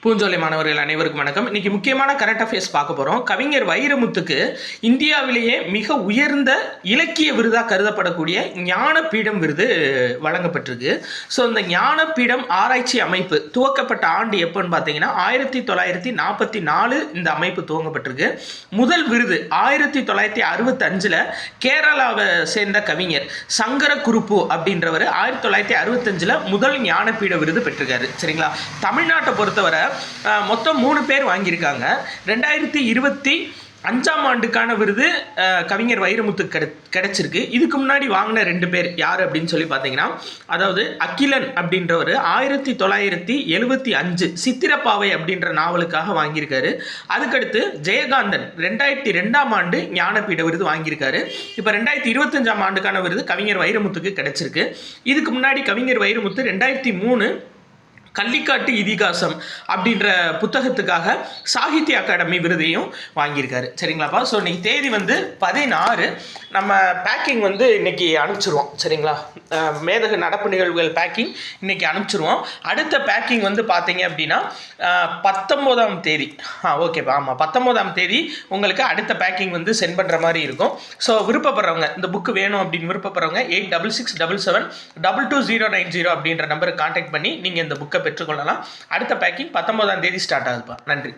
பூஞ்சோலை மாணவர்கள் அனைவருக்கும் வணக்கம். இன்னைக்கு முக்கியமான கரண்ட் அஃபேர்ஸ் பார்க்க போகிறோம். கவிஞர் வைரமுத்துக்கு இந்தியாவிலேயே மிக உயர்ந்த இலக்கிய விருதாக கருதப்படக்கூடிய ஞானபீடம் விருது வழங்கப்பட்டிருக்கு. ஸோ இந்த ஞானபீடம் ஆராய்ச்சி அமைப்பு துவக்கப்பட்ட ஆண்டு எப்போன்னு பார்த்தீங்கன்னா 1944 இந்த அமைப்பு துவங்கப்பட்டிருக்கு. முதல் விருது 1965 கேரளாவை சேர்ந்த கவிஞர் சங்கர குருப்பு அப்படின்றவர் 1965 முதல் ஞானபீட விருது பெற்றிருக்காரு. சரிங்களா? தமிழ்நாட்டை பொறுத்தவரை மொத்தம் 3 பேர் வாங்கியிருக்காங்க. 2025 ஆண்டுக்கான விருது கவிஞர் வைரமுத்து கிடைச்சிருக்கு. இதுக்கு முன்னாடி வாங்கின 2 பேர் யார் அப்படின்னு சொல்லி பார்த்தீங்கன்னா, அதாவது அகிலன் அப்படின்றவர் 1975 சித்திரப்பாவை அப்படின்ற நாவலுக்காக வாங்கியிருக்காரு. அதுக்கடுத்து ஜெயகாந்தன் 2002 ஆண்டு ஞானபீட விருது வாங்கியிருக்காரு. இப்போ 2025 ஆண்டுக்கான விருது கவிஞர் வைரமுத்துக்கு கிடைச்சிருக்கு. இதுக்கு முன்னாடி கவிஞர் வைரமுத்து 2003 கள்ளிக்காட்டு இதிகாசம் அப்படின்ற புத்தகத்துக்காக சாகித்ய அகாடமி விருதையும் வாங்கியிருக்காரு. சரிங்களாப்பா? ஸோ இன்னைக்கு தேதி 16. நம்ம பேக்கிங் இன்னைக்கு அனுப்பிச்சிருவோம். சரிங்களா? மேதகு நடப்பு நிகழ்வுகள் பேக்கிங் இன்னைக்கு அனுப்பிச்சிருவோம். அடுத்த பேக்கிங் பார்த்தீங்க அப்படின்னா 19ஆம் தேதி. ஓகேப்பா. ஆமாம், 19ஆம் தேதி உங்களுக்கு அடுத்த பேக்கிங் சென்ட் பண்ணுற மாதிரி இருக்கும். ஸோ விருப்பப்படுறவங்க, இந்த புக்கு வேணும் அப்படின்னு விருப்பப்படுறவங்க 8667722090 அப்படின்ற நம்பருக்கு கான்டாக்ட் பண்ணி நீங்கள் இந்த புக்கை பெற்றுக்கொள்ளலாம். அடுத்த பேக்கிங் 19ஆம் தேதி ஸ்டார்ட் ஆகுதுப்பா. நன்றி.